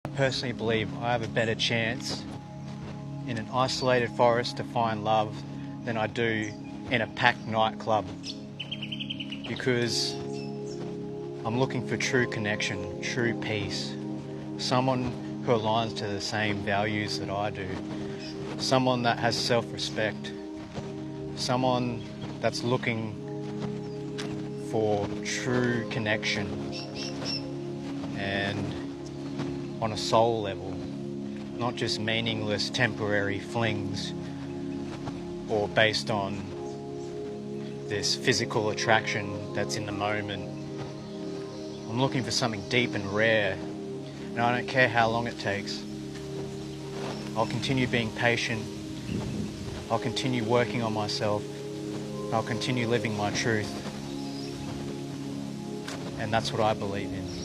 I personally believe I have a better chance in an isolated forest to find love than I do in a packed nightclub, because I'm looking for true connection, true peace, someone who aligns to the same values that I do, someone that has self-respect, someone that's looking for true connection and on a soul level, not just meaningless temporary flings or based on this physical attraction that's in the moment. I'm looking for something deep and rare, and I don't care how long it takes. I'll continue being patient, I'll continue working on myself, I'll continue living my truth, and that's what I believe in.